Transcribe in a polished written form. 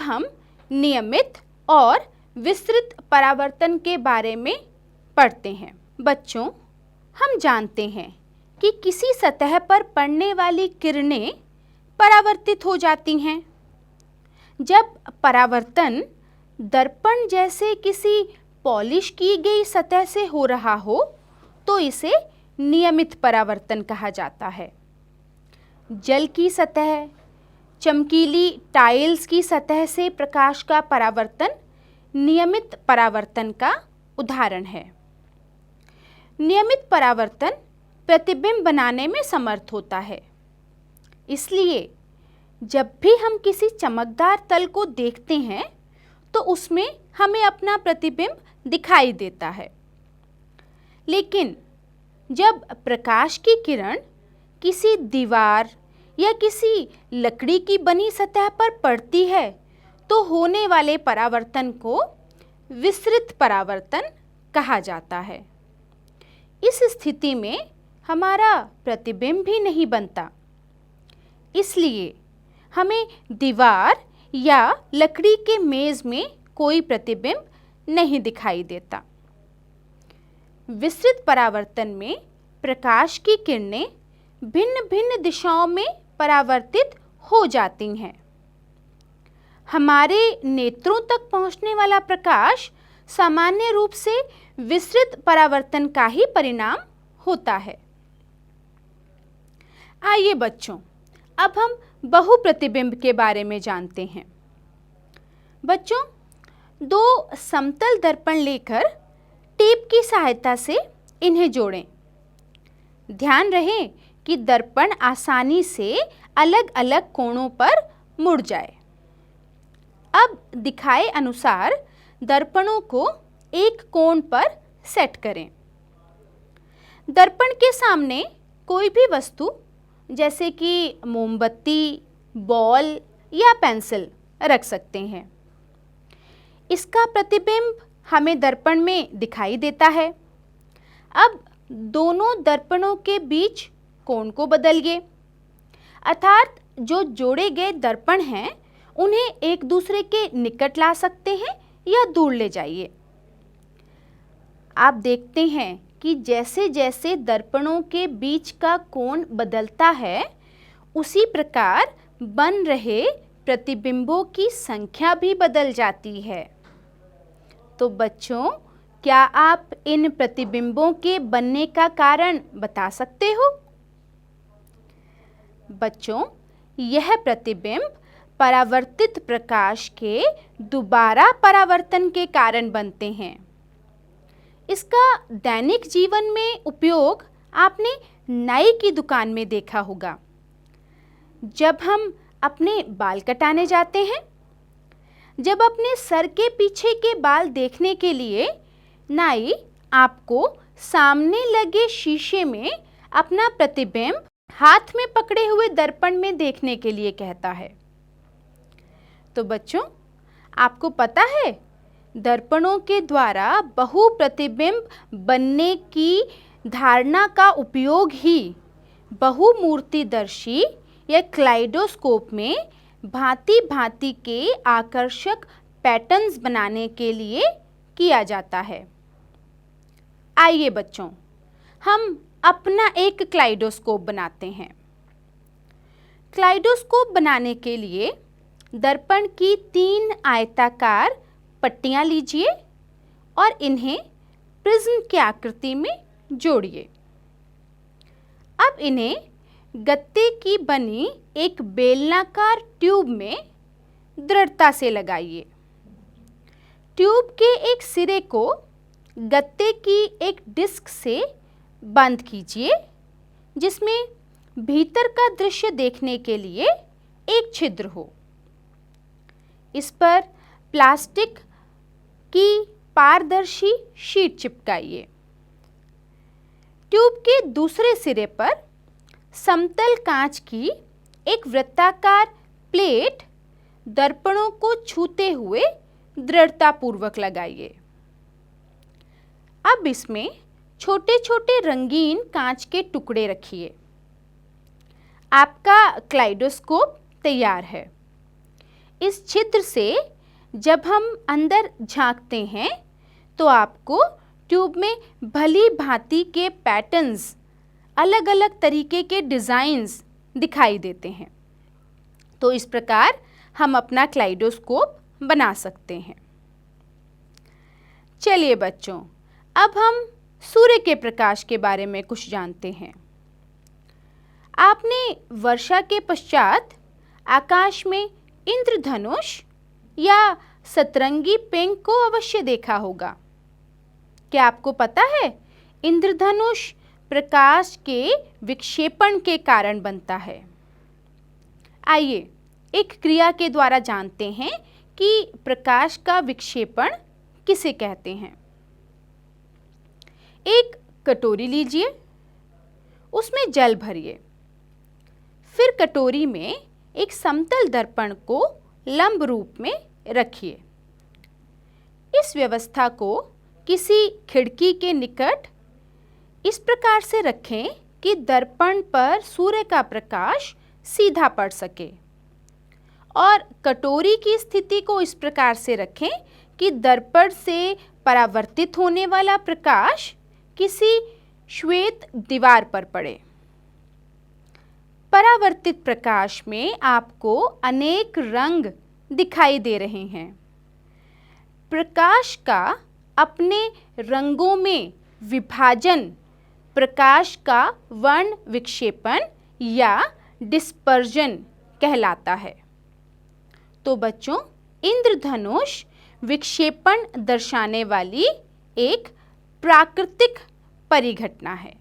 हम नियमित और विस्तृत परावर्तन के बारे में पढ़ते हैं। बच्चों, हम जानते हैं कि किसी सतह पर पड़ने वाली किरणें परावर्तित हो जाती हैं। जब परावर्तन दर्पण जैसे किसी पॉलिश की गई सतह से हो रहा हो तो इसे नियमित परावर्तन कहा जाता है। जल की सतह, चमकीली टाइल्स की सतह से प्रकाश का परावर्तन नियमित परावर्तन का उदाहरण है। नियमित परावर्तन प्रतिबिंब बनाने में समर्थ होता है। इसलिए जब भी हम किसी चमकदार तल को देखते हैं तो उसमें हमें अपना प्रतिबिंब दिखाई देता है। लेकिन जब प्रकाश की किरण किसी दीवार या किसी लकड़ी की बनी सतह पर पड़ती है तो होने वाले परावर्तन को विस्तृत परावर्तन कहा जाता है। इस स्थिति में हमारा प्रतिबिंब भी नहीं बनता। इसलिए हमें दीवार या लकड़ी के मेज में कोई प्रतिबिंब नहीं दिखाई देता। विस्तृत परावर्तन में प्रकाश की किरणें भिन्न-भिन्न दिशाओं में परावर्तित हो जाती हैं। हमारे नेत्रों तक पहुंचने वाला प्रकाश सामान्य रूप से विस्तृत परावर्तन का ही परिणाम होता है। आइए बच्चों, अब हम बहुप्रतिबिंब के बारे में जानते हैं। बच्चों, दो समतल दर्पण लेकर टेप की सहायता से इन्हें जोड़ें। ध्यान रहे कि दर्पण आसानी से अलग-अलग कोणों पर मुड़ जाए। अब दिखाए अनुसार दर्पणों को एक कोण पर सेट करें। दर्पण के सामने कोई भी वस्तु जैसे कि मोमबत्ती, बॉल या पेंसिल रख सकते हैं। इसका प्रतिबिंब हमें दर्पण में दिखाई देता है। अब दोनों दर्पणों के बीच कोण को बदलिए, अर्थात जो जोड़े गए दर्पण हैं उन्हें एक दूसरे के निकट ला सकते हैं या दूर ले जाइए। आप देखते हैं कि जैसे जैसे दर्पणों के बीच का कोण बदलता है उसी प्रकार बन रहे प्रतिबिंबों की संख्या भी बदल जाती है। तो बच्चों, क्या आप इन प्रतिबिंबों के बनने का कारण बता सकते हो? बच्चों, यह प्रतिबिंब परावर्तित प्रकाश के दोबारा परावर्तन के कारण बनते हैं। इसका दैनिक जीवन में उपयोग आपने नाई की दुकान में देखा होगा। जब हम अपने बाल कटाने जाते हैं, जब अपने सर के पीछे के बाल देखने के लिए नाई आपको सामने लगे शीशे में अपना प्रतिबिंब हाथ में पकड़े हुए दर्पण में देखने के लिए कहता है। तो बच्चों, आपको पता है दर्पणों के द्वारा बहुप्रतिबिंब बनने की धारणा का उपयोग ही बहुमूर्तिदर्शी या क्लाइडोस्कोप में भांति-भांति के आकर्षक पैटर्न्स बनाने के लिए किया जाता है। आइए बच्चों, हम अपना एक क्लाइडोस्कोप बनाते हैं। क्लाइडोस्कोप बनाने के लिए दर्पण की 3 आयताकार पट्टियां लीजिए और इन्हें प्रिज्म की आकृति में जोड़िए। अब इन्हें गत्ते की बनी एक बेलनाकार ट्यूब में दृढ़ता से लगाइए। ट्यूब के एक सिरे को गत्ते की एक डिस्क से बंद कीजिए, जिसमें भीतर का दृश्य देखने के लिए एक छिद्र हो। इस पर प्लास्टिक की पारदर्शी शीट चिपकाइए। ट्यूब के दूसरे सिरे पर समतल कांच की एक वृत्ताकार प्लेट दर्पणों को छूते हुए दृढ़तापूर्वक लगाइए। अब इसमें छोटे-छोटे रंगीन कांच के टुकड़े रखिए। आपका क्लाइडोस्कोप तैयार है। इस छिद्र से जब हम अंदर झांकते हैं तो आपको ट्यूब में भली भांति के पैटर्न्स, अलग अलग तरीके के डिज़ाइंस दिखाई देते हैं। तो इस प्रकार हम अपना क्लाइडोस्कोप बना सकते हैं। चलिए बच्चों, अब हम सूर्य के प्रकाश के बारे में कुछ जानते हैं। आपने वर्षा के पश्चात आकाश में इंद्रधनुष या सतरंगी पिंक को अवश्य देखा होगा। क्या आपको पता है, इंद्रधनुष प्रकाश के विक्षेपण के कारण बनता है। आइए एक क्रिया के द्वारा जानते हैं कि प्रकाश का विक्षेपण किसे कहते हैं। एक कटोरी लीजिए, उसमें जल भरिए, फिर कटोरी में एक समतल दर्पण को लंब रूप में रखिए। इस व्यवस्था को किसी खिड़की के निकट इस प्रकार से रखें कि दर्पण पर सूर्य का प्रकाश सीधा पड़ सके, और कटोरी की स्थिति को इस प्रकार से रखें कि दर्पण से परावर्तित होने वाला प्रकाश किसी श्वेत दीवार पर पड़े। परावर्तित प्रकाश में आपको अनेक रंग दिखाई दे रहे हैं। प्रकाश का अपने रंगों में विभाजन प्रकाश का वर्ण विक्षेपण या डिस्पर्जन कहलाता है। तो बच्चों, इंद्रधनुष विक्षेपण दर्शाने वाली एक प्राकृतिक परिघटना है।